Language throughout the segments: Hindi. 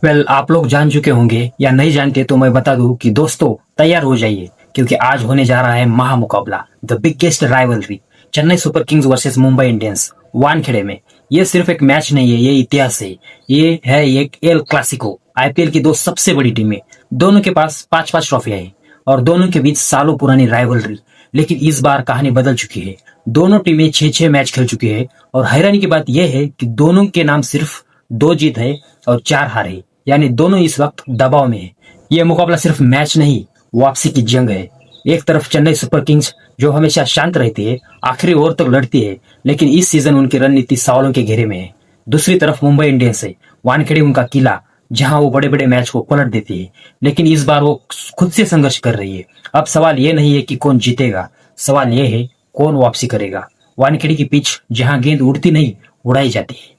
आप लोग जान चुके होंगे या नहीं जानते तो मैं बता दूं कि दोस्तों तैयार हो जाइए, क्योंकि आज होने जा रहा है महामुकाबला, the biggest rivalry, Chennai Super Kings versus Mumbai Indians Wankhede में। ये सिर्फ एक मैच नहीं है, ये इतिहास है। ये है एक एल क्लासिको, आईपीएल की दो सबसे बड़ी टीमें, दोनों के पास पांच पांच ट्रॉफियां हैं और दोनों के बीच सालों पुरानी राइवलरी। लेकिन इस बार कहानी बदल चुकी है। दोनों टीमें छह छह मैच खेल चुकी है और हैरानी की बात यह है कि दोनों के नाम सिर्फ दो जीत है और चार हार है, यानी दोनों इस वक्त दबाव में है। यह मुकाबला सिर्फ मैच नहीं, वापसी की जंग है। एक तरफ चेन्नई सुपर किंग्स जो हमेशा शांत रहती है, आखिरी ओवर तक लड़ती है, लेकिन इस सीजन उनकी रणनीति सवालों के घेरे में है। दूसरी तरफ मुंबई इंडियंस है, वानखेड़े उनका किला, जहां वो बड़े बड़े मैच को पलट देती है, लेकिन इस बार वो खुद से संघर्ष कर रही है। अब सवाल ये नहीं है कि कौन जीतेगा, सवाल ये है कौन वापसी करेगा। वानखेड़े की पिच जहां गेंद उड़ती नहीं, उड़ाई जाती है।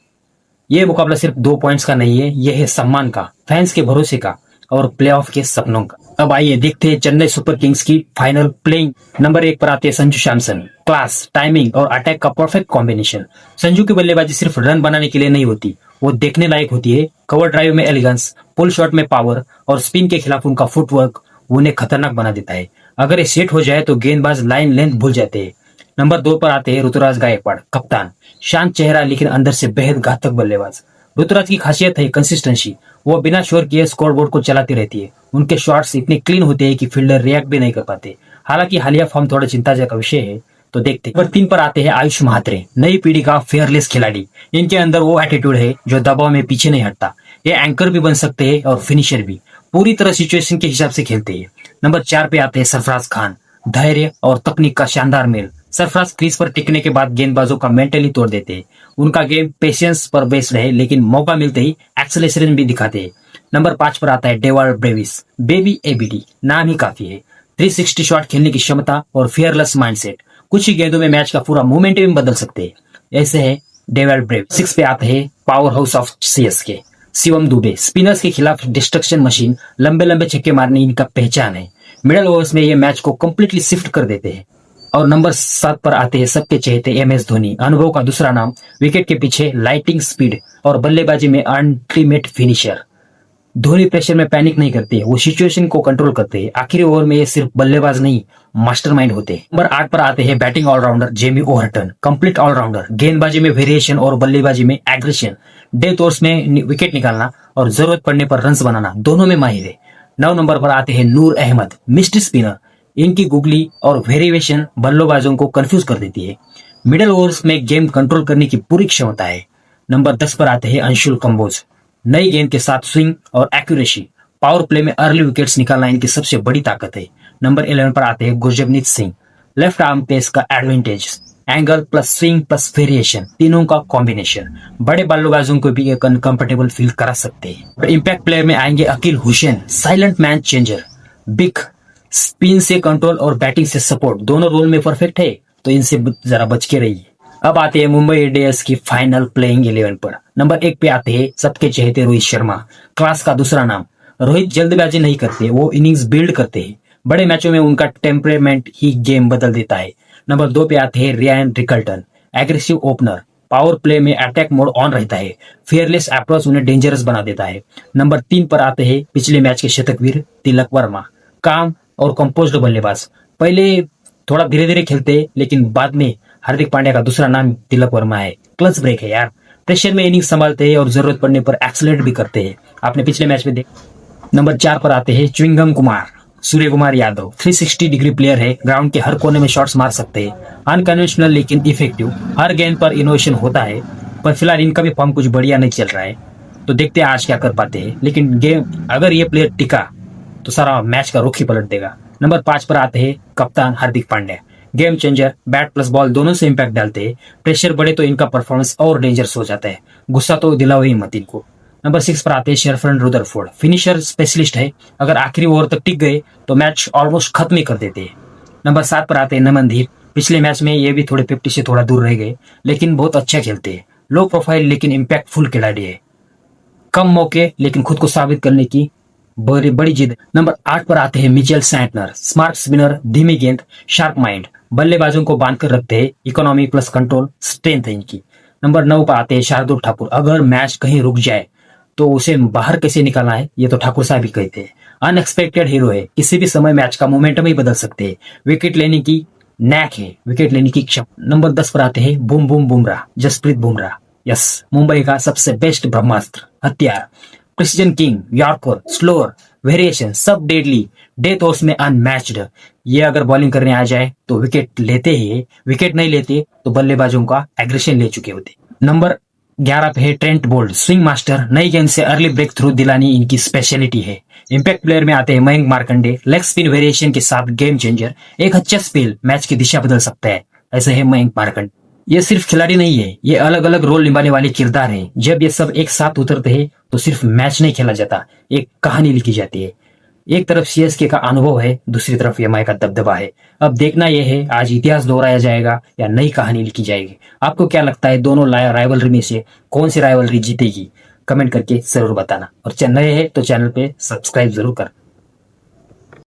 ये मुकाबला सिर्फ 2 पॉइंट्स का नहीं है, यह है सम्मान का, फैंस के भरोसे का और प्लेऑफ के सपनों का। अब आइए देखते हैं चेन्नई सुपर किंग्स की फाइनल प्लेइंग। नंबर 1 पर आते हैं संजू सैमसन। क्लास, टाइमिंग और अटैक का परफेक्ट कॉम्बिनेशन। संजू की बल्लेबाजी सिर्फ रन बनाने के लिए नहीं होती, वो देखने लायक होती है। कवर ड्राइव में एलिगेंस, पुल शॉट में पावर और स्पिन के खिलाफ उनका फुटवर्क उन्हें खतरनाक बना देता है। अगर ये सेट हो जाए तो गेंदबाज लाइन लेंथ भूल जाते हैं। नंबर 2 पर आते हैं ऋतुराज गायकवाड़, कप्तान। शांत चेहरा लेकिन अंदर से बेहद घातक बल्लेबाज। ऋतुराज की खासियत है कंसिस्टेंसी, वो बिना शोर किए स्कोरबोर्ड को चलाती रहती है। उनके शॉट्स इतने क्लीन होते हैं कि फील्डर रिएक्ट भी नहीं कर पाते। हालांकि हालिया फॉर्म थोड़ा चिंताजनक विषय है, तो देखते। नंबर 3 पर आते हैं आयुष महात्रे, नई पीढ़ी का फेयरलेस खिलाड़ी। इनके अंदर वो एटीट्यूड है जो दबाव में पीछे नहीं हटता। ये एंकर भी बन सकते हैं और फिनिशर भी, पूरी तरह सिचुएशन के हिसाब से खेलते हैं। नंबर 4 पे आते हैं सरफराज खान, धैर्य और तकनीक का शानदार मेल। सरफराज क्रीज पर टिकने के बाद गेंदबाजों का मेंटली तोड़ देते हैं। उनका गेम पेशेंस पर बेस्ड है, लेकिन मौका मिलते ही एक्सेलरेशन भी दिखाते हैं। नंबर 5 पर आता है डेवाल्ड ब्रेविस, बेबी एबीडी, नाम ही काफी है। 360 शॉट खेलने की क्षमता और फियरलेस माइंडसेट कुछ ही गेंदों में मैच का पूरा मोमेंटम बदल सकते हैं। ऐसे है डेवाल्ड ब्रेविस। 6 पे आते हैं power house of CSK, Shivam Dubey, spinners के खिलाफ डिस्ट्रक्शन मशीन। लंबे लंबे छक्के मारने इनका पहचान है। मिडल ओवर्स में ये मैच को कंप्लीटली शिफ्ट कर देते हैं। और नंबर 7 पर आते हैं सबके चहेते एमएस धोनी, अनुभव का दूसरा नाम, विकेट के पीछे लाइटिंग स्पीड और बल्लेबाजी में अल्टीमेट फिनिशर। धोनी प्रेशर में पैनिक नहीं करते, वो सिचुएशन को कंट्रोल करते हैं। आखिरी ओवर में ये सिर्फ बल्लेबाज नहीं, मास्टरमाइंड होते हैं। नंबर 8 पर आते हैं batting all rounder Jamie Overton, complete all rounder, गेंदबाजी में वेरिएशन और बल्लेबाजी में एग्रेशन। डेथ ओवर्स में विकेट निकालना और जरूरत पड़ने पर रन्स बनाना, दोनों में माहिर है। 9 नंबर पर आते हैं नूर अहमद, मिस्ट्री स्पिनर। इनकी गुगली और वेरिएशन बल्लेबाजों को कंफ्यूज कर देती है। मिडिल ओवर्स में गेम कंट्रोल करने की पूरी क्षमता है। नंबर 10 पर आते हैं अंशुल कंबोज, नई गेंद के साथ स्विंग और एक्यूरेसी। पावर प्ले में अर्ली विकेट्स निकालना इनकी सबसे बड़ी ताकत है। नंबर 11 पर आते हैं गुरजबनीत सिंह, लेफ्ट आर्म पेस का advantage, angle plus swing plus variation, तीनों का कॉम्बिनेशन बड़े बल्लेबाजों को भी एक अनकंफर्टेबल फील करा सकते हैं। इम्पैक्ट प्लेयर में आएंगे Akeal Hosein, silent match changer, big spin से कंट्रोल और बैटिंग से सपोर्ट, दोनों रोल में परफेक्ट है, तो इनसे जरा बच के रहिए। अब आते हैं मुंबई इंडियंस की फाइनल प्लेइंग 11 पर। नंबर 1 पे आते हैं सबके चहेते रोहित शर्मा, क्लास का दूसरा नाम। रोहित जल्दबाजी नहीं करते, वो इनिंग्स बिल्ड करते हैं। बड़े मैचों में उनका टेम्परेमेंट ही गेम बदल देता है। नंबर 2 पे आते हैं Ryan Rickelton, aggressive opener, power play में अटैक मोड ऑन रहता है। फियरलेस अप्रोच उन्हें डेंजरस बना देता है। नंबर 3 पर आते हैं पिछले मैच के शतकवीर तिलक वर्मा, काम और कंपोज्ड बल्लेबाज। पहले थोड़ा धीरे धीरे खेलते, लेकिन बाद में हार्दिक पांड्या का दूसरा नाम तिलक वर्मा है। क्लच ब्रेक है यार, प्रेशर में इनिंग संभालते हैं और जरूरत पड़ने पर एक्सलेट भी करते हैं। आपने पिछले मैच में देख। नंबर 4 पर आते हैं chewing gum Kumar, Surya Kumar Yadav, 360 degree player है, ग्राउंड के हर कोने में शॉट्स मार सकते हैं। अनकन्वेंशनल लेकिन इफेक्टिव, हर गेंद पर इनोवेशन होता है। पर फिलहाल इनका भी फॉर्म कुछ बढ़िया नहीं चल रहा है, तो देखते हैं आज क्या कर पाते हैं। लेकिन गेम अगर ये प्लेयर टिका तो सारा मैच का रुख ही पलट देगा। नंबर 5 पर आते हैं कप्तान Hardik Pandya, game changer, bat plus ball दोनों से इंपैक्ट डालते हैं। प्रेशर बढ़े तो इनका परफॉर्मेंस और डेंजरस हो जाता है, गुस्सा तो दिलाओ ही मत इनको। नंबर 6 पर आते हैं शेरफन रुदरफोर्ड, फिनिशर स्पेशलिस्ट है, अगर आखिरी ओवर तक टिक गए तो मैच ऑलमोस्ट खत्म ही कर देते हैं। नंबर 7 पर आते हैं नमनदीप, पिछले मैच में ये भी थोड़े 50 से थोड़ा दूर रह गए, लेकिन बहुत अच्छा खेलते हैं। लो प्रोफाइल लेकिन इम्पैक्टफुल खिलाड़ी है, कम मौके लेकिन खुद को साबित करने की बड़ी बड़ी जिद। नंबर 8 पर आते हैं मिचेल सैंटनर, स्मार्ट स्पिनर, धीमी गेंद, शार्प माइंड, बल्लेबाजों को बांध कर रखते हैं। इकोनॉमी प्लस कंट्रोल स्ट्रेंथ है इनकी। नंबर 9 पर आते हैं शार्दुल ठाकुर, अगर मैच कहीं रुक जाए तो उसे बाहर कैसे निकालना है ये तो ठाकुर साहब ही कहते हैं। अनएक्सपेक्टेड हीरो है, किसी भी समय मैच का मोमेंटम ही बदल सकते हैं। विकेट लेने की नैक है, विकेट लेने की क्षमता। नंबर 10 पर आते हैं boom boom Bumrah, Jasprit Bumrah. Yes, Mumbai का सबसे बेस्ट ब्रह्मास्त्र, हथियार। Precision king, yorker, slower, variation सब डेडली, डेथ ओवर्स में अनमैच्ड। ये अगर बॉलिंग करने आ जाए तो विकेट लेते ही, विकेट नहीं लेते तो बल्लेबाजों का एग्रेशन ले चुके होते। नंबर 11 पे है ट्रेंट बोल्ट, स्विंग मास्टर, नई गेंद से अर्ली ब्रेक थ्रू दिलानी इनकी स्पेशलिटी है। इंपैक्ट प्लेयर में आते हैं Mayank Markande, leg spin variation के साथ गेम चेंजर, एक अच्छा स्पेल मैच की दिशा बदल सकता है, ऐसे है मयंक मार्कंडे। ये सिर्फ खिलाड़ी नहीं है, ये अलग अलग रोल निभाने वाले किरदार हैं। जब ये सब एक साथ उतरते हैं तो सिर्फ मैच नहीं खेला जाता, एक कहानी लिखी जाती है। एक तरफ सीएसके का अनुभव है, दूसरी तरफ एमआई का दबदबा है। अब देखना यह है आज इतिहास दोहराया जाएगा या नई कहानी लिखी जाएगी। आपको क्या लगता है दोनों राइवलरी में से कौन सी राइवलरी जीतेगी? कमेंट करके जरूर बताना, और नए है तो चैनल पे सब्सक्राइब जरूर कर।